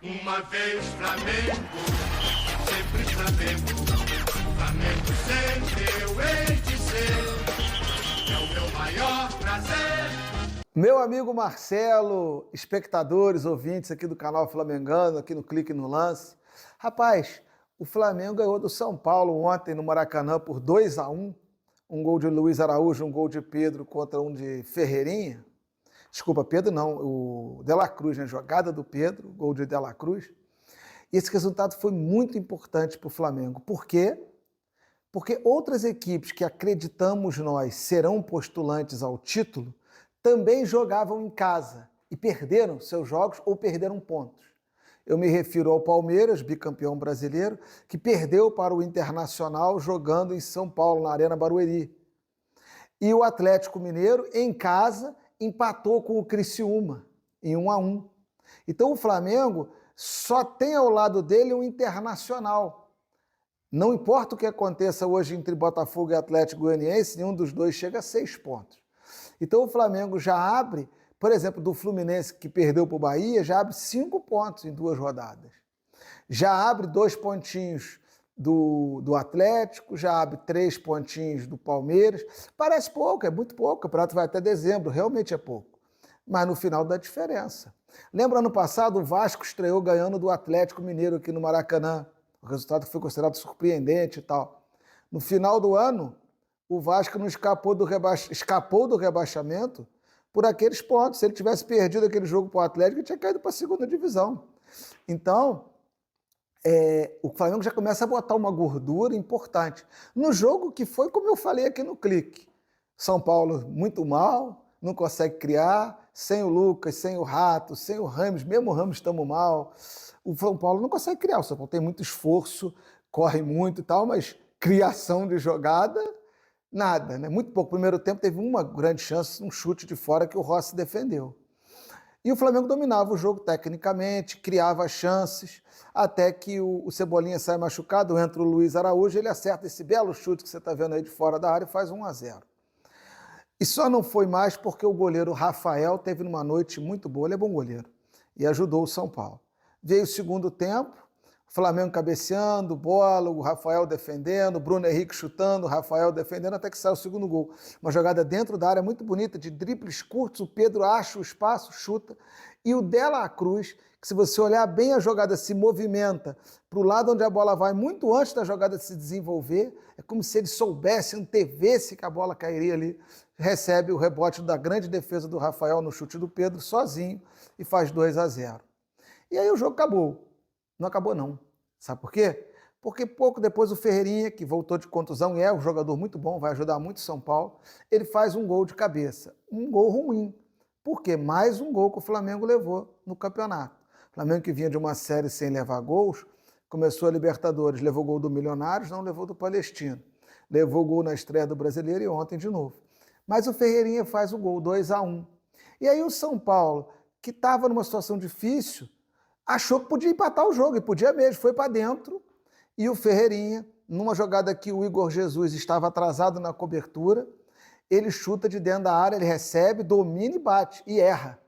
Uma vez Flamengo, sempre Flamengo. Flamengo sempre eu hei de ser. É o meu maior prazer. Meu amigo Marcelo, espectadores, ouvintes aqui do canal Flamengano, aqui no Clique no Lance. Rapaz, o Flamengo ganhou do São Paulo ontem no Maracanã por 2-1. Um gol de Luiz Araújo, um gol de Pedro contra um de Ferreirinha. Desculpa, Pedro não, o De La Cruz, né? Jogada do Pedro, gol de De La Cruz. E esse resultado foi muito importante para o Flamengo. Por quê? Porque outras equipes que acreditamos nós serão postulantes ao título também jogavam em casa e perderam seus jogos ou perderam pontos. Eu me refiro ao Palmeiras, bicampeão brasileiro, que perdeu para o Internacional jogando em São Paulo, na Arena Barueri. E o Atlético Mineiro, em casa, empatou com o Criciúma em 1-1. Então o Flamengo só tem ao lado dele um Internacional. Não importa o que aconteça hoje entre Botafogo e Atlético Goianiense, nenhum dos dois chega a 6 pontos. Então o Flamengo já abre, por exemplo, do Fluminense que perdeu para o Bahia, já abre 5 pontos em 2 rodadas. Já abre 2 pontinhos do Atlético, já abre 3 pontinhos do Palmeiras. Parece pouco, é muito pouco, o campeonato vai até dezembro, realmente é pouco. Mas no final dá diferença. Lembra ano passado o Vasco estreou ganhando do Atlético Mineiro aqui no Maracanã? O resultado foi considerado surpreendente e tal. No final do ano, o Vasco não escapou do rebaixamento por aqueles pontos. Se ele tivesse perdido aquele jogo para o Atlético, ele tinha caído para a segunda divisão. Então, o Flamengo já começa a botar uma gordura importante. No jogo que foi, como eu falei aqui no Clique, São Paulo muito mal, não consegue criar, sem o Lucas, sem o Rato, sem o Rames, mesmo o Rames estamos mal. O São Paulo não consegue criar, o São Paulo tem muito esforço, corre muito e tal, mas criação de jogada, nada, né? Muito pouco. No primeiro tempo teve uma grande chance, um chute de fora que o Rossi defendeu. E o Flamengo dominava o jogo tecnicamente, criava chances, até que o Cebolinha sai machucado, entra o Luiz Araújo, ele acerta esse belo chute que você está vendo aí de fora da área e faz 1-0. E só não foi mais porque o goleiro Rafael teve uma noite muito boa, ele é bom goleiro, e ajudou o São Paulo. Veio o segundo tempo, o Flamengo cabeceando, bola, o Rafael defendendo, o Bruno Henrique chutando, o Rafael defendendo, até que sai o segundo gol. Uma jogada dentro da área muito bonita, de dribles curtos, o Pedro acha o espaço, chuta, e o De La Cruz, que se você olhar bem a jogada se movimenta para o lado onde a bola vai, muito antes da jogada se desenvolver, é como se ele soubesse, antevesse que a bola cairia ali, recebe o rebote da grande defesa do Rafael no chute do Pedro, sozinho, e faz 2-0. E aí o jogo acabou. Não acabou não. Sabe por quê? Porque pouco depois o Ferreirinha, que voltou de contusão e é um jogador muito bom, vai ajudar muito o São Paulo, ele faz um gol de cabeça. Um gol ruim. Por quê? Mais um gol que o Flamengo levou no campeonato. O Flamengo que vinha de uma série sem levar gols, começou a Libertadores, levou gol do Milionários, não levou do Palestino. Levou gol na estreia do Brasileiro e ontem de novo. Mas o Ferreirinha faz o gol, 2-1. E aí o São Paulo, que estava numa situação difícil, achou que podia empatar o jogo, e podia mesmo, foi para dentro, e o Ferreirinha, numa jogada que o Igor Jesus estava atrasado na cobertura, ele chuta de dentro da área, ele recebe, domina e bate, e erra.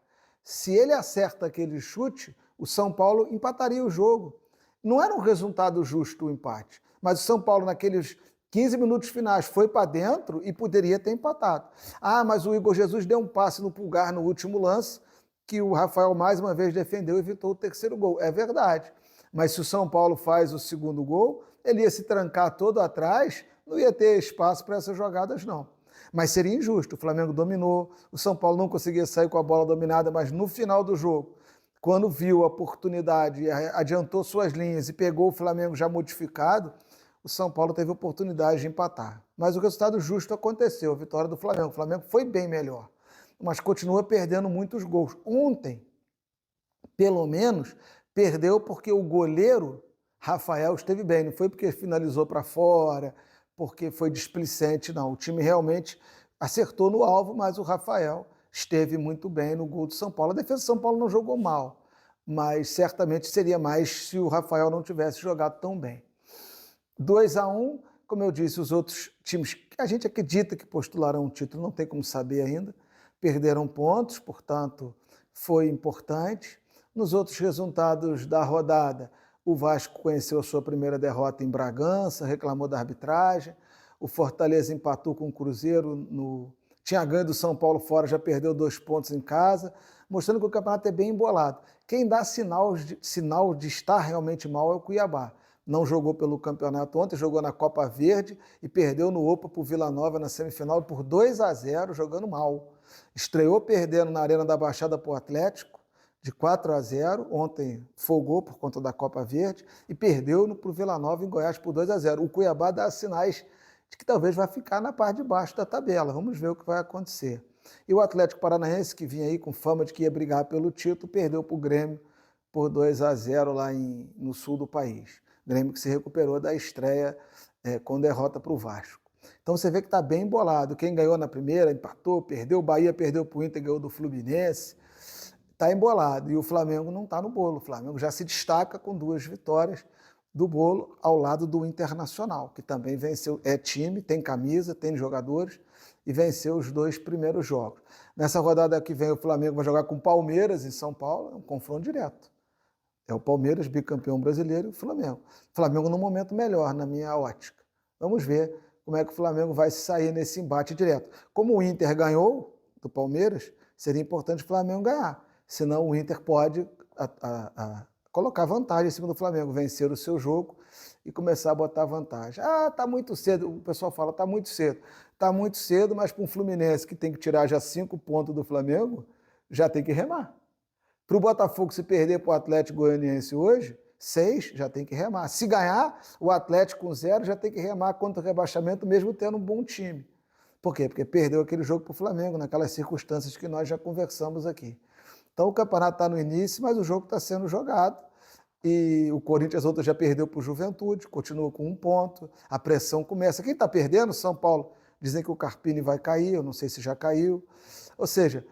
Se ele acerta aquele chute, o São Paulo empataria o jogo. Não era um resultado justo o empate, mas o São Paulo naqueles 15 minutos finais foi para dentro e poderia ter empatado. Ah, mas o Igor Jesus deu um passe no Pulgar no último lance, que o Rafael mais uma vez defendeu e evitou o terceiro gol. É verdade. Mas se o São Paulo faz o segundo gol, ele ia se trancar todo atrás, não ia ter espaço para essas jogadas, não. Mas seria injusto. O Flamengo dominou, o São Paulo não conseguia sair com a bola dominada, mas no final do jogo, quando viu a oportunidade, adiantou suas linhas e pegou o Flamengo já modificado, o São Paulo teve a oportunidade de empatar. Mas o resultado justo aconteceu, a vitória do Flamengo. O Flamengo foi bem melhor, mas continua perdendo muitos gols. Ontem, pelo menos, perdeu porque o goleiro Rafael esteve bem, não foi porque finalizou para fora, porque foi displicente, não. O time realmente acertou no alvo, mas o Rafael esteve muito bem no gol do São Paulo. A defesa do São Paulo não jogou mal, mas certamente seria mais se o Rafael não tivesse jogado tão bem. 2-1, como eu disse, os outros times que a gente acredita que postularão um título, não tem como saber ainda, perderam pontos, portanto, foi importante. Nos outros resultados da rodada, o Vasco conheceu a sua primeira derrota em Bragança, reclamou da arbitragem. O Fortaleza empatou com o Cruzeiro, tinha ganho do São Paulo fora, já perdeu 2 pontos em casa, mostrando que o campeonato é bem embolado. Quem dá sinal de estar realmente mal é o Cuiabá. Não jogou pelo campeonato ontem, jogou na Copa Verde e perdeu no Opa para o Vila Nova na semifinal por 2-0, jogando mal. Estreou perdendo na Arena da Baixada para o Atlético, de 4-0, ontem folgou por conta da Copa Verde e perdeu para o Vila Nova em Goiás por 2-0. O Cuiabá dá sinais de que talvez vai ficar na parte de baixo da tabela. Vamos ver o que vai acontecer. E o Atlético Paranaense, que vinha aí com fama de que ia brigar pelo título, perdeu para o Grêmio por 2-0 lá no sul do país. Grêmio que se recuperou da estreia com derrota para o Vasco. Então você vê que está bem embolado. Quem ganhou na primeira, empatou, perdeu. O Bahia perdeu para o Inter, ganhou do Fluminense. Está embolado. E o Flamengo não está no bolo. O Flamengo já se destaca com 2 vitórias do bolo ao lado do Internacional, que também venceu, é time, tem camisa, tem jogadores e venceu os 2 primeiros jogos. Nessa rodada que vem o Flamengo vai jogar com o Palmeiras em São Paulo, é um confronto direto. É o Palmeiras, bicampeão brasileiro, e o Flamengo. Flamengo num momento melhor, na minha ótica. Vamos ver como é que o Flamengo vai se sair nesse embate direto. Como o Inter ganhou do Palmeiras, seria importante o Flamengo ganhar. Senão o Inter pode colocar vantagem em cima do Flamengo, vencer o seu jogo e começar a botar vantagem. Ah, tá muito cedo. O pessoal fala, tá muito cedo. Tá muito cedo, mas para um Fluminense que tem que tirar já 5 pontos do Flamengo, já tem que remar. Para o Botafogo, se perder para o Atlético Goianiense hoje, 6, já tem que remar. Se ganhar, o Atlético com 0 já tem que remar contra o rebaixamento, mesmo tendo um bom time. Por quê? Porque perdeu aquele jogo para o Flamengo, naquelas circunstâncias que nós já conversamos aqui. Então o campeonato está no início, mas o jogo está sendo jogado. E o Corinthians ontem já perdeu para o Juventude, continua com 1 ponto. A pressão começa. Quem está perdendo? São Paulo. Dizem que o Carpini vai cair, eu não sei se já caiu. Ou seja,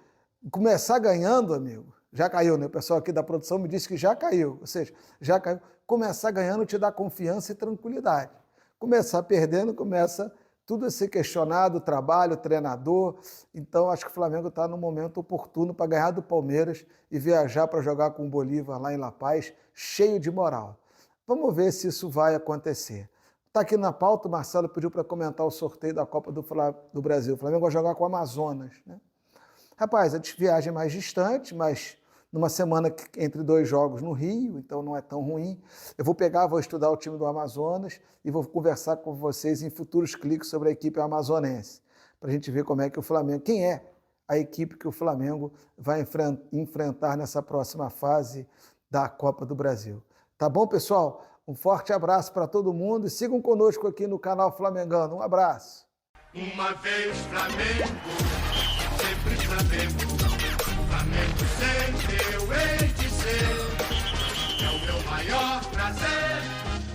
começar ganhando, amigo, já caiu, né? O pessoal aqui da produção me disse que já caiu. Ou seja, já caiu. Começar ganhando te dá confiança e tranquilidade. Começar perdendo, começa tudo a ser questionado, trabalho, treinador. Então, acho que o Flamengo está no momento oportuno para ganhar do Palmeiras e viajar para jogar com o Bolívar lá em La Paz, cheio de moral. Vamos ver se isso vai acontecer. Está aqui na pauta, o Marcelo pediu para comentar o sorteio da Copa do Brasil. O Flamengo vai jogar com o Amazonas, né? Rapaz, a viagem é mais distante, mas numa semana entre 2 jogos no Rio, então não é tão ruim. Eu vou estudar o time do Amazonas e vou conversar com vocês em futuros cliques sobre a equipe amazonense, para a gente ver como é que o Flamengo, quem é a equipe que o Flamengo vai enfrentar nessa próxima fase da Copa do Brasil. Tá bom, pessoal? Um forte abraço para todo mundo e sigam conosco aqui no canal Flamengano. Um abraço. Uma vez Flamengo, sempre Flamengo. Flamengo sempre eu hei de ser. É o meu maior prazer.